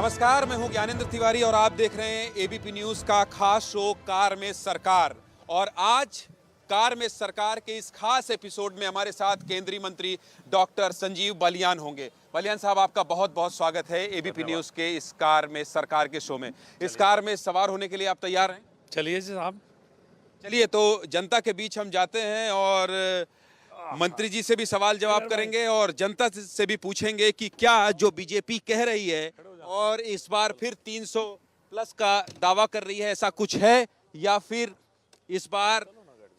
नमस्कार, मैं हूं ज्ञानेंद्र तिवारी और आप देख रहे हैं एबीपी न्यूज का खास शो कार में सरकार। और आज कार में सरकार के इस खास एपिसोड में हमारे साथ केंद्रीय मंत्री डॉक्टर संजीव बालियान होंगे। बालियान साहब, आपका बहुत बहुत स्वागत है एबीपी न्यूज के इस कार में सरकार के शो में। इस कार में सवार होने के लिए आप तैयार हैं? चलिए जी साहब। चलिए, तो जनता के बीच हम जाते हैं और मंत्री जी से भी सवाल जवाब करेंगे और जनता से भी पूछेंगे कि क्या जो बीजेपी कह रही है और इस बार फिर 300 प्लस का दावा कर रही है, ऐसा कुछ है या फिर इस बार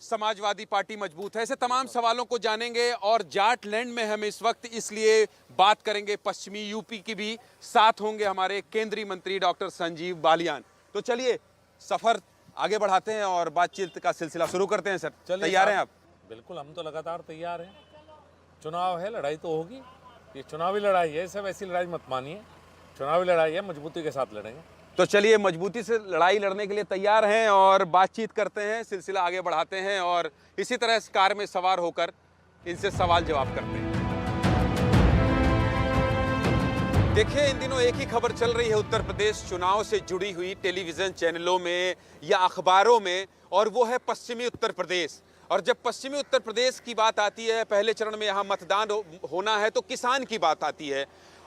समाजवादी पार्टी मजबूत है। ऐसे तमाम सवालों को जानेंगे और जाटलैंड में हम इस वक्त इसलिए बात करेंगे। पश्चिमी यूपी की भी साथ होंगे हमारे केंद्रीय मंत्री डॉक्टर संजीव बालियान। तो चलिए सफर आगे बढ़ाते हैं और बातचीत का सिलसिला शुरू करते हैं। सर, तैयार हैं आप? बिल्कुल, हम तो लगातार तैयार हैं। चुनाव है, लड़ाई तो होगी। ये चुनावी लड़ाई है, इसे वैसी लड़ाई मत मानिए। चुनावी लड़ाई है, मजबूती के साथ लड़ेंगे। तो चलिए मजबूती से लड़ाई लड़ने के लिए तैयार हैं और बातचीत करते हैं, सिलसिला आगे बढ़ाते हैं और इसी तरह इस कार में सवार होकर इनसे सवाल जवाब करते हैं। देखिए, इन दिनों एक ही खबर चल रही है उत्तर प्रदेश चुनाव से जुड़ी हुई टेलीविजन चैनलों में या अखबारों में, और वो है पश्चिमी उत्तर प्रदेश। और जब पश्चिमी उत्तर प्रदेश की बात आती है, पहले चरण में यहाँ मतदान होना है, तो किसान की बात आती है।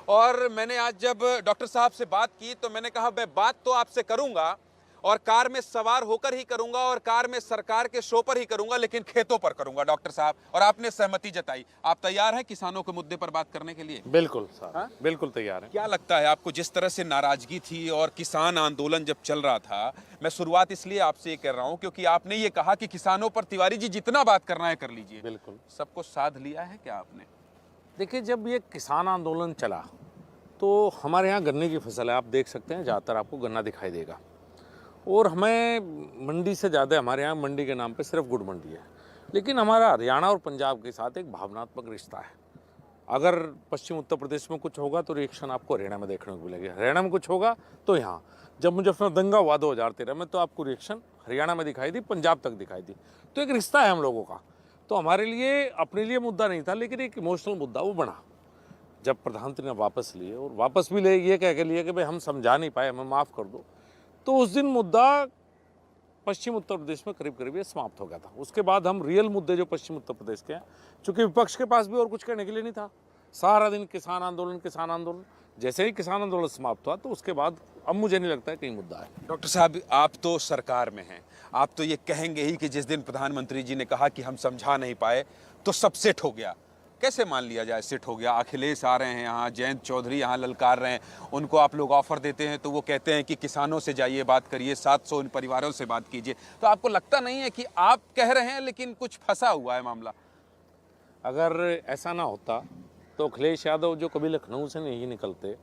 और मैंने आज जब डॉक्टर साहब से बात की तो मैंने कहा मैं बात तो आपसे करूंगा और कार में सवार होकर ही करूंगा और कार में सरकार के शो पर ही करूंगा, लेकिन खेतों पर करूंगा डॉक्टर साहब। और आपने सहमति जताई। आप तैयार हैं किसानों के मुद्दे पर बात करने के लिए? बिल्कुल साहब, बिल्कुल तैयार है। क्या लगता है आपको, जिस तरह से नाराजगी थी और किसान आंदोलन जब चल रहा था, मैं शुरुआत इसलिए आपसे ये कर रहा हूँ क्योंकि आपने ये कहा कि किसानों पर तिवारी जी जितना बात करना है कर लीजिए, बिल्कुल सबको साध लिया है क्या आपने? देखिए, जब ये किसान आंदोलन चला तो हमारे यहाँ गन्ने की फसल है, आप देख सकते हैं, ज़्यादातर आपको गन्ना दिखाई देगा। और हमें मंडी से ज़्यादा हमारे यहाँ मंडी के नाम पे सिर्फ गुड़ मंडी है। लेकिन हमारा हरियाणा और पंजाब के साथ एक भावनात्मक रिश्ता है। अगर पश्चिम उत्तर प्रदेश में कुछ होगा तो रिएक्शन आपको हरियाणा में देखने को मिलेगी, हरियाणा में कुछ होगा तो यहाँ। जब मुजफ्फरनगर दंगा हुआ 2013 में तो आपको रिएक्शन हरियाणा में दिखाई दी, पंजाब तक दिखाई दी। तो एक रिश्ता है हम लोगों का। तो हमारे लिए अपने लिए मुद्दा नहीं था, लेकिन एक इमोशनल मुद्दा वो बना जब प्रधानमंत्री ने वापस लिए, और वापस भी ले ये कह के लिए कि भाई हम समझा नहीं पाए, हमें माफ़ कर दो। तो उस दिन मुद्दा पश्चिम उत्तर प्रदेश में करीब करीब ये समाप्त हो गया था। उसके बाद हम रियल मुद्दे जो पश्चिम उत्तर प्रदेश के हैं, चूँकि विपक्ष के पास भी और कुछ कहने के लिए नहीं था, सारा दिन किसान आंदोलन किसान आंदोलन। जैसे ही किसान आंदोलन समाप्त हुआ तो उसके बाद अब मुझे नहीं लगता है कहीं मुद्दा है। डॉक्टर साहब, आप तो सरकार में हैं, आप तो ये कहेंगे ही कि जिस दिन प्रधानमंत्री जी ने कहा कि हम समझा नहीं पाए तो सब सेट हो गया। कैसे मान लिया जाए सेट हो गया? अखिलेश आ रहे हैं यहाँ, जयंत चौधरी यहाँ ललकार रहे हैं, उनको आप लोग ऑफर देते हैं तो वो कहते हैं कि किसानों से जाइए बात करिए, 700 उन परिवारों से बात कीजिए। तो आपको लगता नहीं है कि आप कह रहे हैं लेकिन कुछ फंसा हुआ है मामला? अगर ऐसा ना होता तो अखिलेश यादव जो कभी लखनऊ से नहीं निकलते,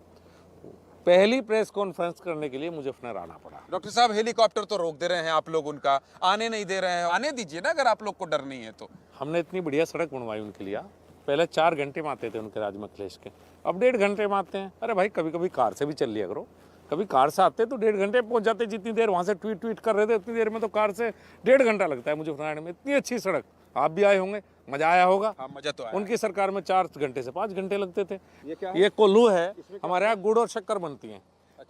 पहली प्रेस कॉन्फ्रेंस करने के लिए मुजफ्फरनगर आना पड़ा। डॉक्टर साहब, हेलीकॉप्टर तो रोक दे रहे हैं आप लोग, उनका आने नहीं दे रहे हैं। आने दीजिए ना, अगर आप लोग को डर नहीं है तो। हमने इतनी बढ़िया सड़क बनवाई उनके लिए। पहले 4 घंटे में आते थे उनके राज में अखिलेश के, अब 1.5 घंटे में आते हैं। अरे भाई, कभी कभी कार से भी चल लिया करो। कभी कार से आते तो 1.5 घंटे पहुंच जाते। जितनी देर वहाँ से ट्वीट कर रहे थे उतनी देर में तो कार से 1.5 घंटा लगता है मुजफ्फरनगर में। इतनी अच्छी सड़क, आप भी आए होंगे, मजा आया होगा। हाँ, मजा तो आया। उनकी सरकार में 4 घंटे से 5 घंटे लगते थे। ये क्या है? ये कोल्लू है, हमारे यहाँ गुड़ और शक्कर बनती है।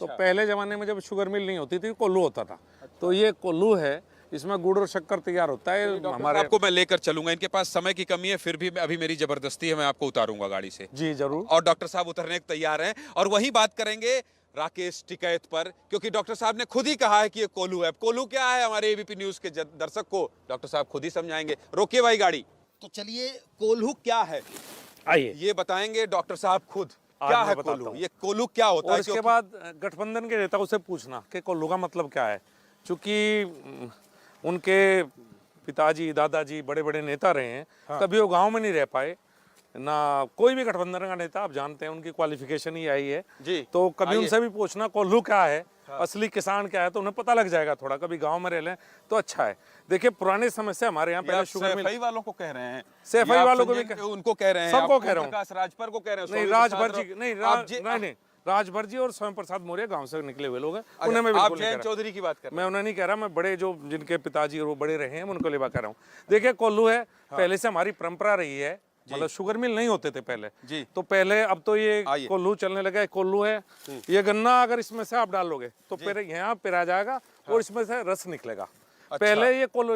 तो पहले जमाने में जब शुगर मिल नहीं होती थी, कोल्लू होता था। तो ये कोल्लू है, इसमें गुड़ और शक्कर तैयार होता है। हमारे आपको मैं लेकर चलूंगा, इनके पास समय की कमी है, फिर भी अभी मेरी जबरदस्ती है, मैं आपको उतारूंगा गाड़ी से। जी जरूर। और डॉक्टर साहब उतरने को तैयार हैं और वही बात करेंगे राकेश टिकैत पर, क्योंकि डॉक्टर साहब ने खुद ही कहा है कि ये कोल्हू है। कोल्हू क्या है, हमारे एबीपी न्यूज के दर्शक को डॉक्टर साहब खुद ही समझाएंगे। रोकिए भाई गाड़ी। तो चलिए, कोल्हू क्या है आइए, ये बताएंगे डॉक्टर साहब खुद। क्या है कोल्हू? ये कोल्हू क्या होता है? और इसके बाद गठबंधन के नेताओं से पूछना कि कोल्हू का मतलब क्या है, क्योंकि उनके पिताजी दादाजी बड़े बड़े नेता रहे हैं। हाँ। कभी वो गांव में नहीं रह पाए ना। कोई भी गठबंधन का नेता, आप जानते हैं उनकी क्वालिफिकेशन ही आई है जी। तो कभी उनसे भी पूछना कोल्हू क्या है। हाँ। असली किसान क्या है, तो उन्हें पता लग जाएगा। थोड़ा कभी गांव में रह लें तो अच्छा है। देखिए, पुरानी समस्या हमारे यहाँ पहले शुगर मिल वालों को कह रहे हैं, सैफई वालों को भी उनको कह रहे हैं, सबको कह रहा हूँ, राजभर को कह रहे हैं। नहीं, राजभर जी नहीं, राजभर जी और स्वयं प्रसाद मौर्य गांव से निकले हुए लोग हैं। उन्हें मैं आप जयंत चौधरी की बात कर रहे हैं? मैं उन्हें नहीं कह रहा, मैं बड़े जो जिनके पिताजी और वो बड़े रहे हैं उनको लेवा कर रहा हूँ। देखिए, कोल्हू है, पहले से हमारी परंपरा रही है मतलब शुगर मिल नहीं होते थे पहले जी। तो पहले, अब तो ये आइए। कोल्लू चलने लगा है। कोल्लू है, ये गन्ना अगर इसमें से आप डालोगे तो फिर यहाँ पेरा जाएगा और इसमें से रस निकलेगा। पहले ये कोल्लू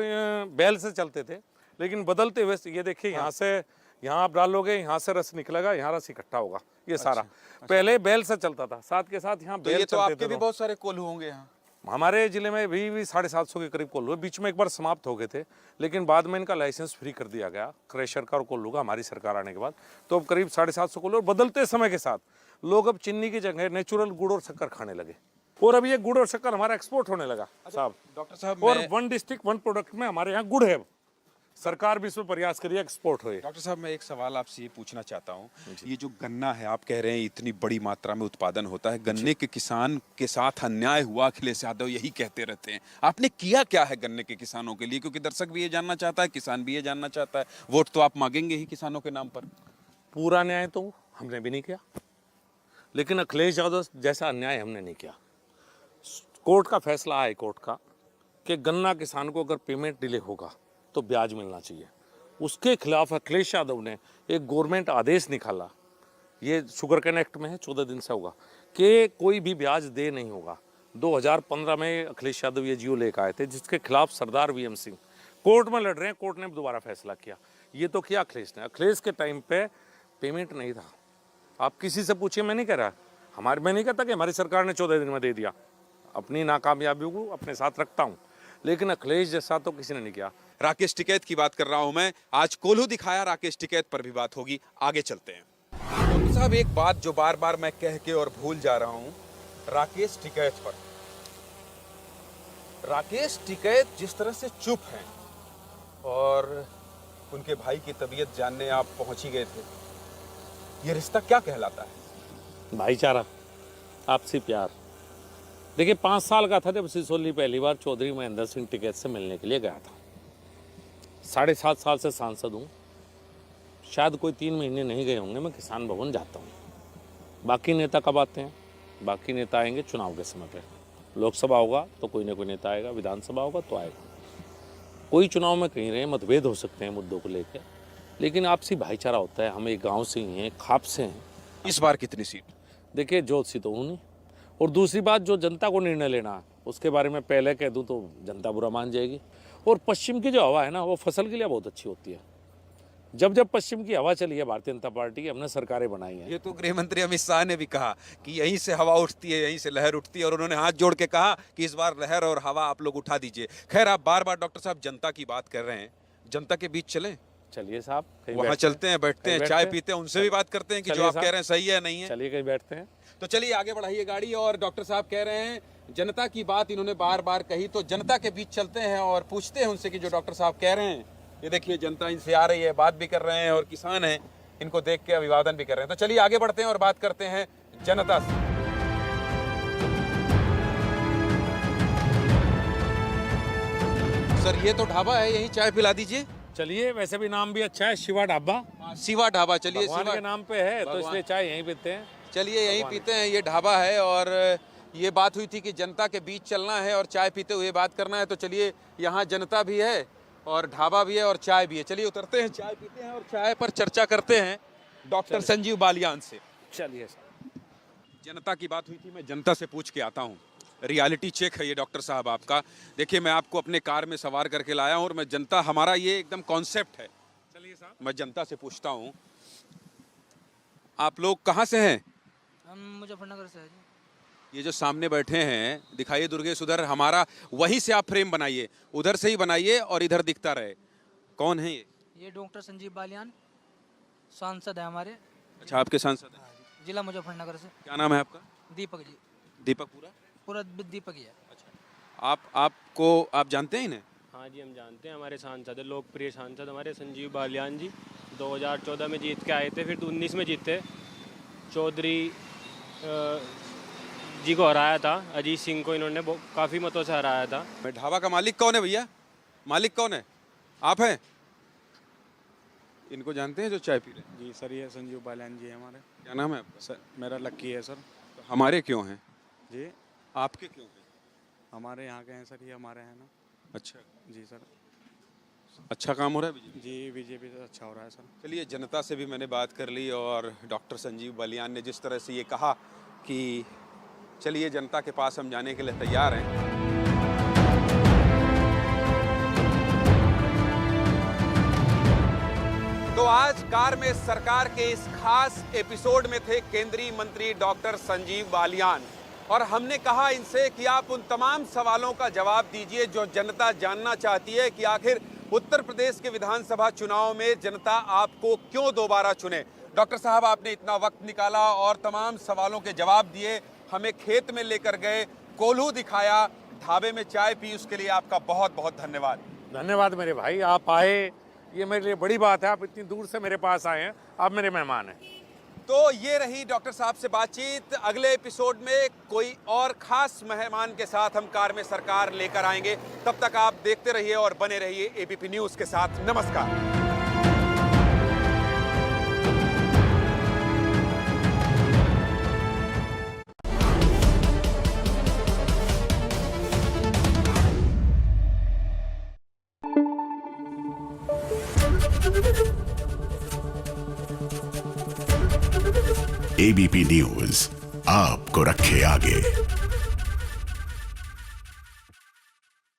बैल से चलते थे, लेकिन बदलते हुए ये देखिए यहाँ से, यहाँ आप डालोगे, यहाँ से रस निकलेगा, यहाँ रस इकट्ठा होगा, ये सारा। पहले बैल से चलता था, साथ के साथ यहाँ तो बैल ये तो चलते आपके थे। भी बहुत सारे कोल्हू होंगे यहाँ। हमारे जिले में भी 750 के करीब कोल्हू है। बीच में एक बार समाप्त हो गए थे, लेकिन बाद में इनका लाइसेंस फ्री कर दिया गया, क्रेशर का और कोल्हू का, हमारी सरकार आने के बाद। तो अब करीब 750 कोल्हू, और बदलते समय के साथ लोग अब चीनी की जगह नेचुरल गुड़ और शक्कर खाने लगे, और अब ये गुड़ और शक्कर हमारा एक्सपोर्ट होने लगा साहब। डॉक्टर साहब, और 1 डिस्ट्रिक्ट 1 प्रोडक्ट में हमारे यहाँ गुड़ है। सरकार भी इसमें प्रयास करिए एक्सपोर्ट होए। डॉक्टर साहब, मैं एक सवाल आपसे ये पूछना चाहता हूँ, ये जो गन्ना है, आप कह रहे हैं इतनी बड़ी मात्रा में उत्पादन होता है, गन्ने के किसान के साथ अन्याय हुआ, अखिलेश यादव यही कहते रहते हैं। आपने किया क्या है गन्ने के किसानों के लिए? क्योंकि दर्शक भी ये जानना चाहता है, किसान भी ये जानना चाहता है। वोट तो आप मांगेंगे ही किसानों के नाम पर। पूरा न्याय तो हमने भी नहीं किया, लेकिन अखिलेश यादव जैसा अन्याय हमने नहीं किया। कोर्ट का फैसला, हाई कोर्ट का, कि गन्ना किसान को अगर पेमेंट डिले होगा तो ब्याज मिलना चाहिए। उसके खिलाफ अखिलेश यादव ने एक गवर्नमेंट आदेश निकाला, ये शुगर कैन एक्ट में है, 14 दिन से होगा, कि कोई भी ब्याज दे नहीं होगा। 2015 में अखिलेश यादव ये जियो लेकर आए थे, जिसके खिलाफ सरदार वीएम सिंह कोर्ट में लड़ रहे हैं। कोर्ट ने दोबारा फैसला किया। ये तो किया अखिलेश ने। अखिलेश के टाइम पे पेमेंट नहीं था। आप किसी से पूछिए, मैं नहीं कह रहा, मैं नहीं कहता कि हमारी सरकार ने 14 दिन में दे दिया। अपनी नाकामयाबी को अपने साथ रखता हूँ, लेकिन अखिलेश जैसा तो किसी ने नहीं किया। राकेश टिकैत की बात कर रहा हूं मैं। आज कोल्हू दिखाया, राकेश टिकैत पर भी बात होगी। आगे चलते हैं। डॉक्टर साहब, एक बात जो बार बार मैं कह के और भूल जा रहा हूं, राकेश टिकैत पर। राकेश टिकैत जिस तरह से चुप हैं, और उनके भाई की तबीयत जानने आप पहुंच ही गए थे, ये रिश्ता क्या कहलाता है? भाईचारा, आपसी प्यार। देखिए, 5 साल का था जब सिसोली पहली बार चौधरी महेंद्र सिंह टिकैत से मिलने के लिए गया था। 7.5 साल से सांसद हूँ, शायद कोई 3 महीने नहीं गए होंगे, मैं किसान भवन जाता हूँ। बाकी नेता कब आते हैं? बाकी नेता आएंगे चुनाव के समय पे। लोकसभा होगा तो कोई ना कोई नेता आएगा, विधानसभा होगा तो आएगा। कोई चुनाव में कहीं रहे, मतभेद हो सकते हैं मुद्दों को लेकर, लेकिन आपसी भाईचारा होता है। हम एक गाँव से ही हैं, खाप से हैं। इस बार कितनी सीट? देखिए, जोत सी तो हूँ नहीं, और दूसरी बात, जो जनता को निर्णय लेना है उसके बारे में पहले कह दूं तो जनता बुरा मान जाएगी। और पश्चिम की जो हवा है ना, वो फसल के लिए बहुत अच्छी होती है। जब जब पश्चिम की हवा चली है भारतीय जनता पार्टी की, हमने सरकारें बनाई हैं। ये तो गृह मंत्री अमित शाह ने भी कहा कि यहीं से हवा उठती है, यहीं से लहर उठती है, और उन्होंने हाथ जोड़ के कहा कि इस बार लहर और हवा आप लोग उठा दीजिए। खैर, आप बार बार डॉक्टर साहब जनता की बात कर रहे हैं, जनता के बीच चलें, चलिए साहब, वहां चलते हैं, बैठते हैं, चाय पीते हैं, उनसे भी बात करते हैं कि जो आप कह रहे हैं सही है नहीं है। चलिए कहीं बैठते हैं। तो चलिए आगे बढ़ाइए गाड़ी। और डॉक्टर साहब कह रहे हैं जनता की बात इन्होंने बार बार कही, तो जनता के बीच चलते हैं और पूछते हैं उनसे कि जो डॉक्टर साहब कह रहे हैं। ये देखिए, जनता इनसे आ रही है, बात भी कर रहे हैं, और किसान हैं, इनको देख के अभिवादन भी कर रहे हैं। तो चलिए आगे बढ़ते हैं और बात करते हैं जनता से। सर, ये तो ढाबा है, यहीं चाय पिला दीजिए। चलिए, वैसे भी नाम भी अच्छा है, शिवा ढाबा। शिवा ढाबा, चलिए भगवान के नाम पे है तो इसलिए चाय यहीं पीते हैं। चलिए यहीं पीते हैं। ये ढाबा है, और ये बात हुई थी कि जनता के बीच चलना है और चाय पीते हुए बात करना है। तो चलिए, यहाँ जनता भी है और ढाबा भी है और चाय भी है। चलिए उतरते हैं, चाय पीते हैं और चाय पर चर्चा करते हैं डॉक्टर संजीव बालियान से। चलिए, जनता की बात हुई थी, मैं जनता से पूछ के आता हूँ। रियलिटी चेक है ये डॉक्टर साहब आपका। देखिए, मैं आपको अपने कार में सवार करके लाया हूँ, और मैं जनता, हमारा ये एकदम कॉन्सेप्ट है। चलिए साहब, मैं जनता से पूछता हूँ, आप लोग कहाँ से हैं? हम मुजफ्फरनगर से हैं जी। ये जो सामने बैठे हैं, दिखाइए दुर्गेश, उधर हमारा, वहीं से आप फ्रेम बनाइए, उधर से ही बनाइए और इधर दिखता रहे। कौन है ये? ये डॉक्टर संजीव बालियान सांसद है हमारे। अच्छा, आपके सांसद हैं? जिला मुजफ्फरनगर से। क्या नाम है आपका? दीपक जी। दीपक पूरा? पूरा दीपक ही है। अच्छा, आप जानते हैं इन्हें? हाँ जी, हम जानते हैं। हमारे सांसद है, लोकप्रिय सांसद हमारे संजीव बालियान जी। 2014 में जीत के आए थे, फिर 19 में जीते। चौधरी जी को हराया था, अजीत सिंह को इन्होंने काफ़ी मतों से हराया था। मैं ढाबा का मालिक कौन है भैया? मालिक कौन है? आप हैं? इनको जानते हैं जो चाय पी रहे हैं? जी सर, ये संजीव बालियान जी है हमारे। क्या नाम है आपका? सर, मेरा लक्की है सर। तो हमारे क्यों हैं? जी, आपके क्यों हैं? हमारे यहाँ के हैं सर, ये हमारे हैं ना। अच्छा जी सर। अच्छा काम हो रहा है बीजेपी? जी बीजेपी से अच्छा हो रहा है सर। चलिए, जनता से भी मैंने बात कर ली और डॉक्टर संजीव बालियान ने जिस तरह से ये कहा कि चलिए जनता के पास हम जाने के लिए तैयार हैं। तो आज कार में सरकार के इस खास एपिसोड में थे केंद्रीय मंत्री डॉक्टर संजीव बालियान और हमने कहा इनसे कि आप उन तमाम सवालों का जवाब दीजिए जो जनता जानना चाहती है कि आखिर उत्तर प्रदेश के विधानसभा चुनाव में जनता आपको क्यों दोबारा चुने। डॉक्टर साहब, आपने इतना वक्त निकाला और तमाम सवालों के जवाब दिए, हमें खेत में लेकर गए, कोल्हू दिखाया, ढाबे में चाय पी, उसके लिए आपका बहुत बहुत धन्यवाद। धन्यवाद मेरे भाई, आप आए, ये मेरे लिए बड़ी बात है। आप इतनी दूर से मेरे पास आए हैं, आप मेरे मेहमान हैं। तो ये रही डॉक्टर साहब से बातचीत। अगले एपिसोड में कोई और खास मेहमान के साथ हम कार में सरकार लेकर आएंगे। तब तक आप देखते रहिए और बने रहिए एबीपी न्यूज़ के साथ। नमस्कार। एबीपी न्यूज आपको रखे आगे।